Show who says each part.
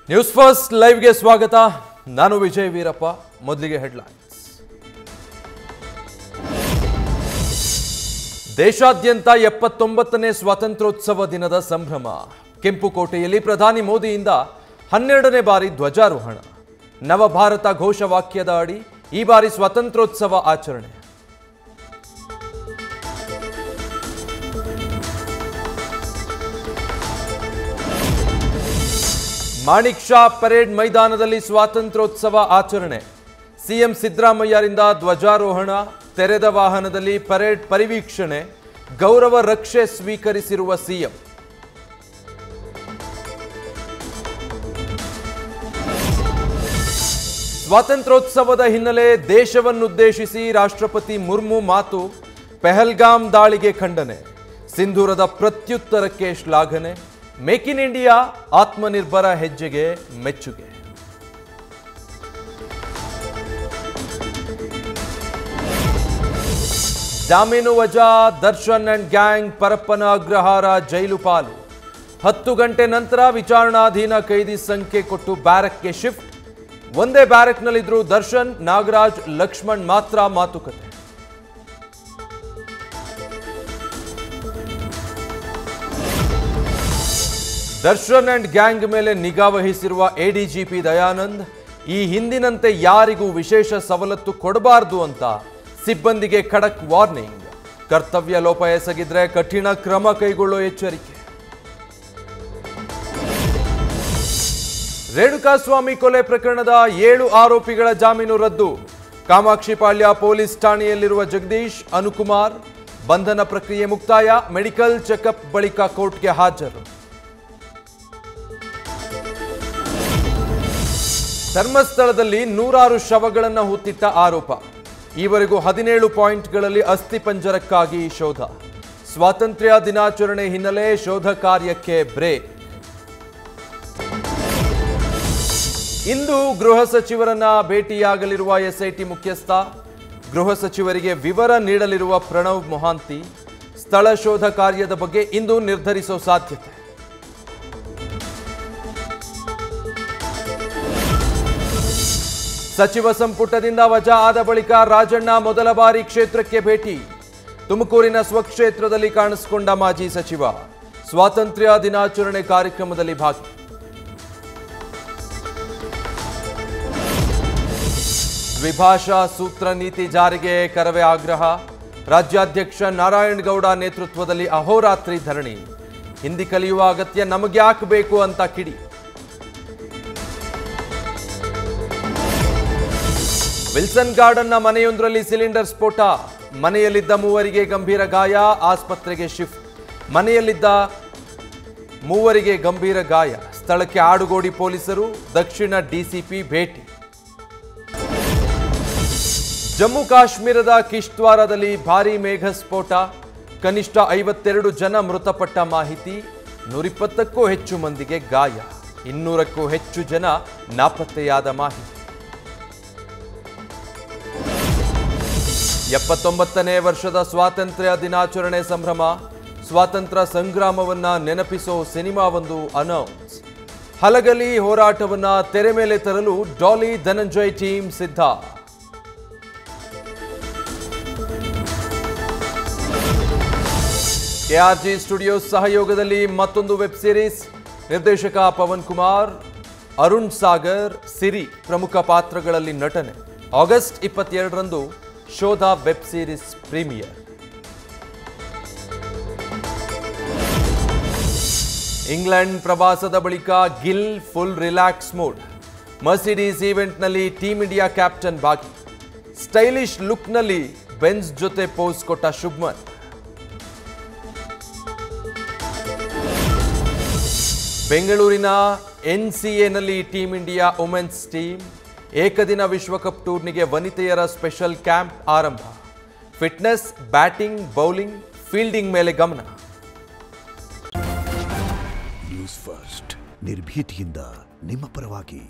Speaker 1: News first ಲೈವ್ಗೆ ಸ್ವಾಗತ. ನಾನು ವಿಜಯ್ ವೀರಪ್ಪ. ಮೊದಲಿಗೆ ಹೆಡ್ಲೈನ್ಸ್. ದೇಶಾದ್ಯಂತ 79ನೇ ಸ್ವಾತಂತ್ರ್ಯೋತ್ಸವ ದಿನದ ಸಂಭ್ರಮ. ಕೆಂಪುಕೋಟೆಯಲ್ಲಿ ಪ್ರಧಾನಿ ಮೋದಿಯಿಂದ 12ನೇ ಬಾರಿ ಧ್ವಜಾರೋಹಣ. ನವಭಾರತ ಘೋಷವಾಕ್ಯದ ಅಡಿ ಈ ಬಾರಿ ಸ್ವಾತಂತ್ರ್ಯೋತ್ಸವ ಆಚರಣೆ. ಮಾಣಿಕ್ ಶಾ ಪರೇಡ್ ಮೈದಾನದಲ್ಲಿ ಸ್ವಾತಂತ್ರ್ಯೋತ್ಸವ ಆಚರಣೆ. ಸಿಎಂ ಸಿದ್ದರಾಮಯ್ಯರಿಂದ ಧ್ವಜಾರೋಹಣ, ತೆರೆದ ವಾಹನದಲ್ಲಿ ಪರೇಡ್ ಪರಿವೀಕ್ಷಣೆ, ಗೌರವ ರಕ್ಷೆ ಸ್ವೀಕರಿಸಿರುವ ಸಿಎಂ. ಸ್ವಾತಂತ್ರ್ಯೋತ್ಸವದ ಹಿನ್ನೆಲೆ ದೇಶವನ್ನುದ್ದೇಶಿಸಿ ರಾಷ್ಟ್ರಪತಿ ಮುರ್ಮು ಮಾತು. ಪೆಹಲ್ಗಾಮ್ ದಾಳಿಗೆ ಖಂಡನೆ, ಸಿಂಧೂರದ ಪ್ರತ್ಯುತ್ತರಕ್ಕೆ ಶ್ಲಾಘನೆ. ಮೇಕ್ ಇನ್ ಇಂಡಿಯಾ ಆತ್ಮನಿರ್ಭರ ಹೆಜ್ಜೆಗೆ ಮೆಚ್ಚುಗೆ. ಜಾಮೀನು ವಜಾ, ದರ್ಶನ್ ಅಂಡ್ ಗ್ಯಾಂಗ್ ಪರಪ್ಪನ ಅಗ್ರಹಾರ ಜೈಲು ಪಾಲು. 10 ಗಂಟೆ ನಂತರ ವಿಚಾರಣಾಧೀನ ಕೈದಿ ಸಂಖ್ಯೆ ಕೊಟ್ಟು ಬ್ಯಾರಕ್ಗೆ ಶಿಫ್ಟ್. ಒಂದೇ ಬ್ಯಾರಕ್ನಲ್ಲಿದ್ರು ದರ್ಶನ್, ನಾಗರಾಜ್, ಲಕ್ಷ್ಮಣ್ ಮಾತ್ರ ಮಾತುಕತೆ. ದರ್ಶನ್ ಅಂಡ್ ಗ್ಯಾಂಗ್ ಮೇಲೆ ನಿಗಾ ವಹಿಸಿರುವ ಎಡಿಜಿಪಿ ದಯಾನಂದ್, ಈ ಹಿಂದಿನಂತೆ ಯಾರಿಗೂ ವಿಶೇಷ ಸವಲತ್ತು ಕೊಡಬಾರದು ಅಂತ ಸಿಬ್ಬಂದಿಗೆ ಖಡಕ್ ವಾರ್ನಿಂಗ್. ಕರ್ತವ್ಯ ಲೋಪ ಎಸಗಿದ್ರೆ ಕಠಿಣ ಕ್ರಮ ಕೈಗೊಳ್ಳೋ ಎಚ್ಚರಿಕೆ. ರೇಣುಕಾಸ್ವಾಮಿ ಕೊಲೆ ಪ್ರಕರಣದ 7 ಆರೋಪಿಗಳ ಜಾಮೀನು ರದ್ದು. ಕಾಮಾಕ್ಷಿಪಾಳ್ಯ ಪೊಲೀಸ್ ಠಾಣೆಯಲ್ಲಿರುವ ಜಗದೀಶ್, ಅನುಕುಮಾರ್ ಬಂಧನ ಪ್ರಕ್ರಿಯೆ ಮುಕ್ತಾಯ. ಮೆಡಿಕಲ್ ಚೆಕಪ್ ಬಳಿಕ ಕೋರ್ಟ್ಗೆ ಹಾಜರು. ಧರ್ಮಸ್ಥಳದಲ್ಲಿ 100 ಶವಗಳನ್ನು ಹೂತಿಟ್ಟ ಆರೋಪ. ಈವರೆಗೂ 17 ಪಾಯಿಂಟ್ಗಳಲ್ಲಿ ಅಸ್ಥಿಪಂಜರಕ್ಕಾಗಿ ಶೋಧ. ಸ್ವಾತಂತ್ರ್ಯ ದಿನಾಚರಣೆ ಹಿನ್ನೆಲೆ ಶೋಧ ಕಾರ್ಯಕ್ಕೆ ಬ್ರೇಕ್. ಇಂದು ಗೃಹ ಸಚಿವರನ್ನ ಭೇಟಿಯಾಗಲಿರುವ ಎಸ್ಐಟಿ ಮುಖ್ಯಸ್ಥ. ಗೃಹ ಸಚಿವರಿಗೆ ವಿವರ ನೀಡಲಿರುವ ಪ್ರಣವ್ ಮೊಹಾಂತಿ. ಸ್ಥಳ ಶೋಧ ಕಾರ್ಯದ ಬಗ್ಗೆ ಇಂದು ನಿರ್ಧರಿಸೋ ಸಾಧ್ಯತೆ. ಸಚಿವ ಸಂಪುಟದಿಂದ ವಜಾ ಆದ ಬಳಿಕ ರಾಜಣ್ಣ ಮೊದಲ ಬಾರಿ ಕ್ಷೇತ್ರಕ್ಕೆ ಭೇಟಿ. ತುಮಕೂರಿನ ಸ್ವಕ್ಷೇತ್ರದಲ್ಲಿ ಕಾಣಿಸಿಕೊಂಡ ಮಾಜಿ ಸಚಿವ. ಸ್ವಾತಂತ್ರ್ಯ ದಿನಾಚರಣೆ ಕಾರ್ಯಕ್ರಮದಲ್ಲಿ ಭಾಗಿ. ದ್ವಿಭಾಷಾ ಸೂತ್ರ ನೀತಿ ಜಾರಿಗೆ ಕರವೇ ಆಗ್ರಹ. ರಾಜ್ಯಾಧ್ಯಕ್ಷ ನಾರಾಯಣಗೌಡ ನೇತೃತ್ವದಲ್ಲಿ ಅಹೋರಾತ್ರಿ ಧರಣಿ. ಹಿಂದಿ ಕಲಿಯುವ ಅಗತ್ಯ ನಮಗ್ಯಾಕೆ ಬೇಕು ಅಂತ ಕಿಡಿ. ವಿಲ್ಸನ್ ಗಾರ್ಡನ್ನ ಮನೆಯೊಂದರಲ್ಲಿ ಸಿಲಿಂಡರ್ ಸ್ಫೋಟ. ಮನೆಯಲ್ಲಿದ್ದ 3 ಗಂಭೀರ ಗಾಯ, ಆಸ್ಪತ್ರೆಗೆ ಶಿಫ್ಟ್. ಮನೆಯಲ್ಲಿದ್ದ 3 ಗಂಭೀರ ಗಾಯ. ಸ್ಥಳಕ್ಕೆ ಆಡುಗೋಡಿ ಪೊಲೀಸರು, ದಕ್ಷಿಣ ಡಿಸಿಪಿ ಭೇಟಿ. ಜಮ್ಮು ಕಾಶ್ಮೀರದ ಕಿಶ್ತ್ವಾರದಲ್ಲಿ ಭಾರೀ ಮೇಘ ಸ್ಫೋಟ. ಕನಿಷ್ಠ 52 ಜನ ಮೃತಪಟ್ಟ ಮಾಹಿತಿ. 120ಕ್ಕೂ ಹೆಚ್ಚು ಮಂದಿಗೆ ಗಾಯ. 200ಕ್ಕೂ ಹೆಚ್ಚು ಜನ ನಾಪತ್ತೆಯಾದ ಮಾಹಿತಿ. 79ನೇ ವರ್ಷದ ಸ್ವಾತಂತ್ರ್ಯ ದಿನಾಚರಣೆ ಸಂಭ್ರಮ. ಸ್ವಾತಂತ್ರ್ಯ ಸಂಗ್ರಾಮವನ್ನ ನೆನಪಿಸೋ ಸಿನಿಮಾವೊಂದು ಅನೌನ್ಸ್. ಹಲಗಲಿ ಹೋರಾಟವನ್ನ ತೆರೆ ಮೇಲೆ ತರಲು ಡಾಲಿ ಧನಂಜಯ್ ಟೀಮ್ ಸಿದ್ಧ. ಕೆಆರ್ಜಿ ಸ್ಟುಡಿಯೋಸ್ ಸಹಯೋಗದಲ್ಲಿ ಮತ್ತೊಂದು ವೆಬ್ ಸೀರೀಸ್. ನಿರ್ದೇಶಕ ಪವನ್ ಕುಮಾರ್, ಅರುಣ್ ಸಾಗರ್, ಸಿರಿ ಪ್ರಮುಖ ಪಾತ್ರಗಳಲ್ಲಿ ನಟನೆ. ಆಗಸ್ಟ್ 22ರಂದು ಶೋಧ ವೆಬ್ ಸೀರೀಸ್ ಪ್ರೀಮಿಯರ್. ಇಂಗ್ಲೆಂಡ್ ಪ್ರವಾಸದ ಬಳಿಕ Gill full relax mood. Mercedes ಈವೆಂಟ್ನಲ್ಲಿ ಟೀಮ್ ಇಂಡಿಯಾ ಕ್ಯಾಪ್ಟನ್ ಭಾಗಿ. ಸ್ಟೈಲಿಶ್ ಲುಕ್ನಲ್ಲಿ ಬೆನ್ಸ್ ಜೊತೆ ಪೋಸ್ ಕೊಟ್ಟ ಶುಭ್ಮನ್. ಬೆಂಗಳೂರಿನ ಎನ್ಸಿಎನಲ್ಲಿ ಟೀಮ್ ಇಂಡಿಯಾ ವುಮೆನ್ಸ್ ಟೀಮ್. ಏಕದಿನ ವಿಶ್ವಕಪ್ ಟೂರ್ನಿಗೆ ವನಿತೆಯರ ಸ್ಪೆಷಲ್ ಕ್ಯಾಂಪ್ ಆರಂಭ. ಫಿಟ್ನೆಸ್, ಬ್ಯಾಟಿಂಗ್, ಬೌಲಿಂಗ್, ಫೀಲ್ಡಿಂಗ್ ಮೇಲೆ ಗಮನ.
Speaker 2: ನ್ಯೂಸ್ ಫಸ್ಟ್ ನಿರ್ಭೀತಿಯಿಂದ ನಿಮ್ಮ ಪರವಾಗಿ.